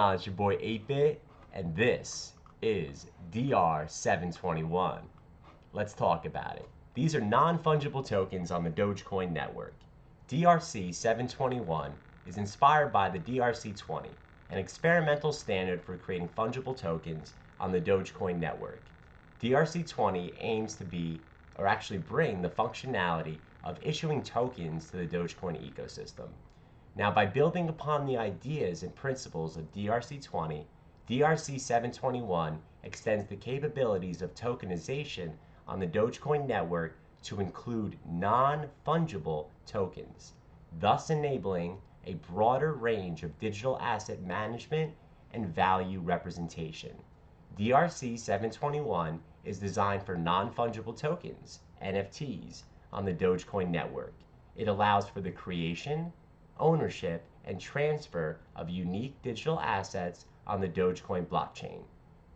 It's your boy 8-Bit, and this is DR-721. Let's talk about it. These are non-fungible tokens on the Dogecoin network. DRC-721 is inspired by the DRC-20, an experimental standard for creating fungible tokens on the Dogecoin network. DRC-20 aims to be, or actually bring, the functionality of issuing tokens to the Dogecoin ecosystem. Now, by building upon the ideas and principles of DRC-20, DRC-721 extends the capabilities of tokenization on the Dogecoin network to include non-fungible tokens, thus enabling a broader range of digital asset management and value representation. DRC-721 is designed for non-fungible tokens, NFTs, on the Dogecoin network. It allows for the creation, ownership, and transfer of unique digital assets on the Dogecoin blockchain.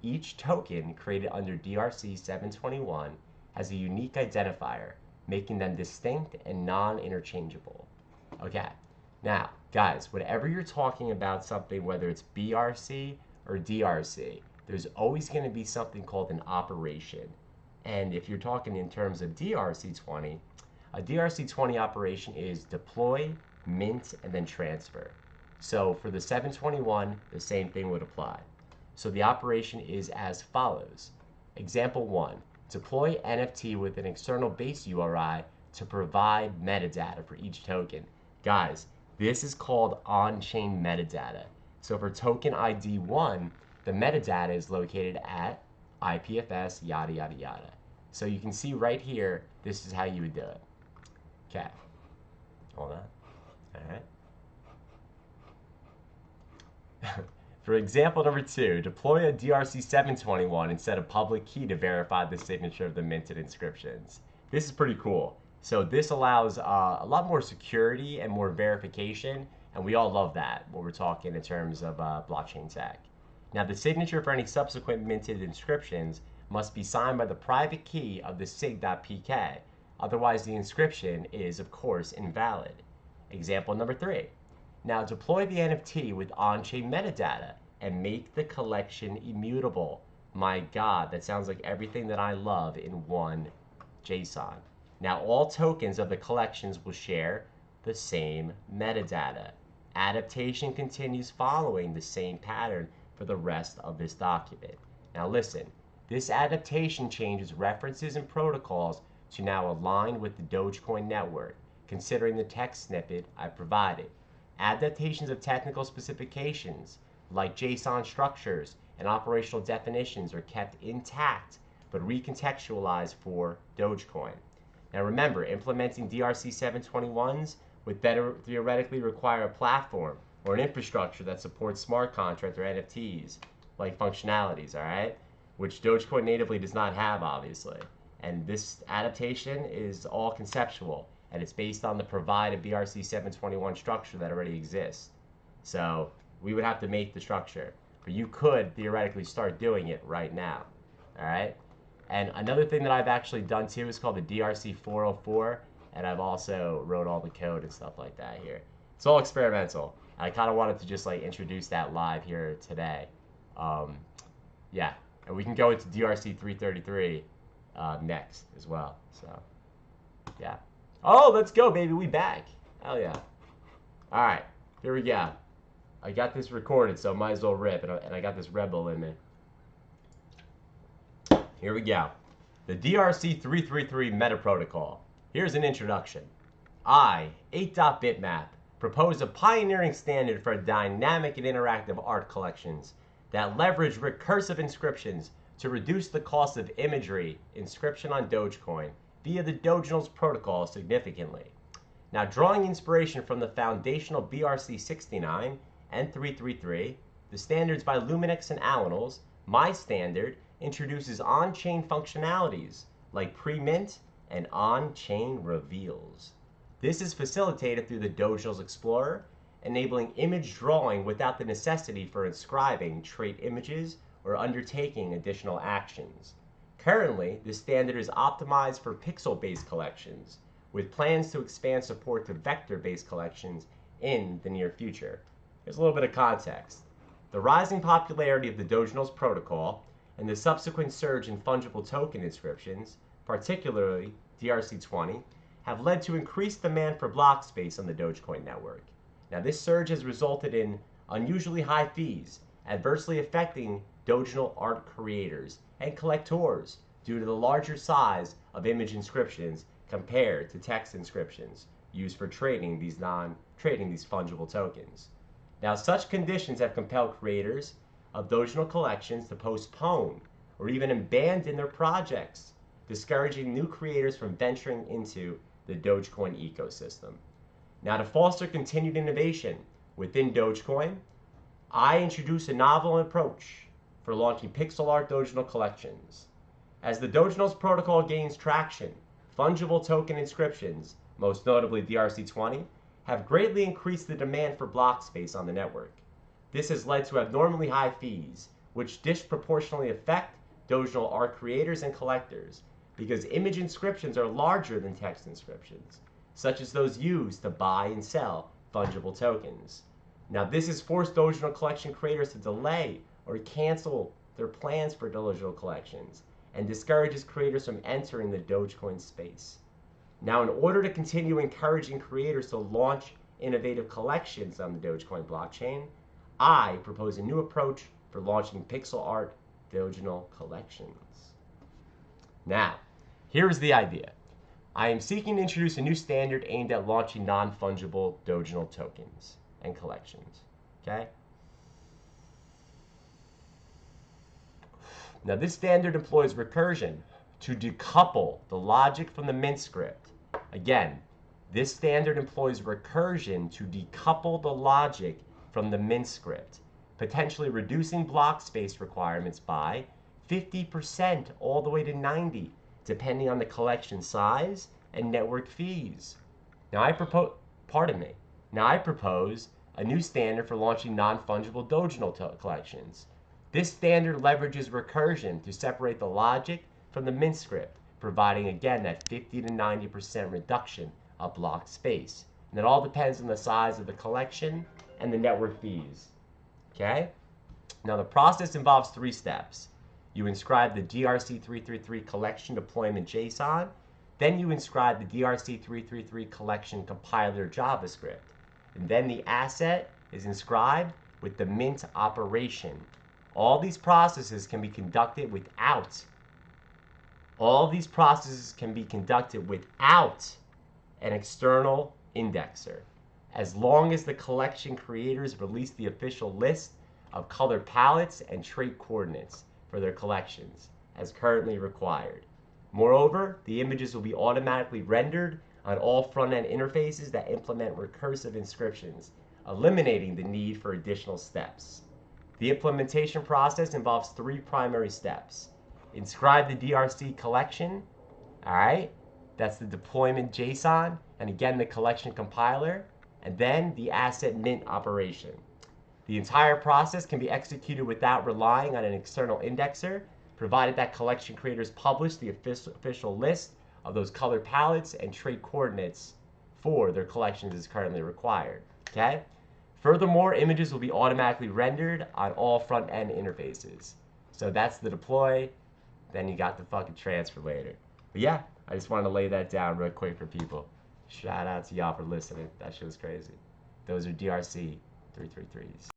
Each token created under DRC-721 has a unique identifier, making them distinct and non-interchangeable. Okay, now, guys, whenever you're talking about something, whether it's BRC or DRC, there's always going to be something called an operation. And if you're talking in terms of DRC-20, a DRC-20 operation is deploy, mint, and then transfer. So for the 721, the same thing would apply. So the operation is as follows. Example 1, deploy NFT with an external base URI to provide metadata for each token. Guys, this is called on-chain metadata. So for token ID 1, the metadata is located at IPFS, yada, yada, yada. So you can see right here, this is how you would do it. Okay, hold on. All right. For example number 2, deploy a DRC-721 instead of public key to verify the signature of the minted inscriptions. This is pretty cool. So this allows a lot more security and more verification, and we all love that when we're talking in terms of blockchain tech. Now, the signature for any subsequent minted inscriptions must be signed by the private key of the sig.pk. Otherwise, the inscription is, of course, invalid. Example number 3. Now deploy the NFT with on-chain metadata and make the collection immutable. My God, that sounds like everything that I love in one JSON. Now all tokens of the collections will share the same metadata. Adaptation continues following the same pattern for the rest of this document. Now listen, this adaptation changes references and protocols to now align with the Dogecoin network, considering the text snippet I provided. Adaptations of technical specifications, like JSON structures and operational definitions, are kept intact but recontextualized for Dogecoin. Now remember, implementing DRC-721s would better theoretically require a platform or an infrastructure that supports smart contracts or NFTs like functionalities, all right? Which Dogecoin natively does not have, obviously. And this adaptation is all conceptual, and it's based on the provided DRC-721 structure that already exists. So we would have to make the structure, but you could theoretically start doing it right now, all right? And another thing that I've actually done too is called the DRC-404, and I've also wrote all the code and stuff like that here. It's all experimental. I kind of wanted to just like introduce that live here today. Yeah, and we can go into DRC-333 next as well, so yeah. Oh, let's go, baby. We back. Hell yeah. All right, here we go. I got this recorded, so might as well rip, and I got this Red Bull in me. Here we go. The DRC-333 Meta Protocol. Here's an introduction. I, 8.bitmap, propose a pioneering standard for dynamic and interactive art collections that leverage recursive inscriptions to reduce the cost of imagery inscription on Dogecoin via the Doginal's protocol significantly. Now, drawing inspiration from the foundational BRC-69 and 333, the standards by Luminix and Alanals, my standard introduces on-chain functionalities like pre-mint and on-chain reveals. This is facilitated through the Doginal's Explorer, enabling image drawing without the necessity for inscribing trait images or undertaking additional actions. Currently, the standard is optimized for pixel-based collections, with plans to expand support to vector-based collections in the near future. Here's a little bit of context. The rising popularity of the Doginal's protocol and the subsequent surge in fungible token inscriptions, particularly DRC-20, have led to increased demand for block space on the Dogecoin network. Now, this surge has resulted in unusually high fees, adversely affecting Doginal art creators and collectors due to the larger size of image inscriptions compared to text inscriptions used for trading these fungible tokens. Now, such conditions have compelled creators of Doginal collections to postpone or even abandon their projects, discouraging new creators from venturing into the Dogecoin ecosystem. Now, to foster continued innovation within Dogecoin, I introduce a novel approach for launching pixel art Doginal collections. As the Doginal's protocol gains traction, fungible token inscriptions, most notably DRC-20, have greatly increased the demand for block space on the network. This has led to abnormally high fees, which disproportionately affect Doginal art creators and collectors, because image inscriptions are larger than text inscriptions, such as those used to buy and sell fungible tokens. Now, this has forced Doginal collection creators to delay or cancel their plans for Doginal collections and discourages creators from entering the Dogecoin space. Now, in order to continue encouraging creators to launch innovative collections on the Dogecoin blockchain, I propose a new approach for launching pixel art Doginal collections. Now, here's the idea. I am seeking to introduce a new standard aimed at launching non-fungible Doginal tokens and collections. Okay? Now, this standard employs recursion to decouple the logic from the mint script. Again, this standard employs recursion to decouple the logic from the mint script, potentially reducing block space requirements by 50% all the way to 90%, depending on the collection size and network fees. Now, I propose a new standard for launching non-fungible Doginal collections. This standard leverages recursion to separate the logic from the mint script, providing again that 50 to 90% reduction of block space. And it all depends on the size of the collection and the network fees. Okay? Now, the process involves 3 steps. You inscribe the DRC-420 collection deployment JSON, then you inscribe the DRC-420 collection compiler JavaScript, and then the asset is inscribed with the mint operation. All these processes can be conducted without an external indexer, as long as the collection creators release the official list of color palettes and trait coordinates for their collections, as currently required. Moreover, the images will be automatically rendered on all front-end interfaces that implement recursive inscriptions, eliminating the need for additional steps. The implementation process involves 3 primary steps. Inscribe the DRC collection, all right? That's the deployment JSON, and again, the collection compiler, and then the asset mint operation. The entire process can be executed without relying on an external indexer, provided that collection creators publish the official list of those color palettes and trait coordinates for their collections as currently required, okay? Furthermore, images will be automatically rendered on all front-end interfaces. So that's the deploy, then you got the fucking transfer later. But yeah, I just wanted to lay that down real quick for people. Shout out to y'all for listening. That shit was crazy. Those are DRC-420s.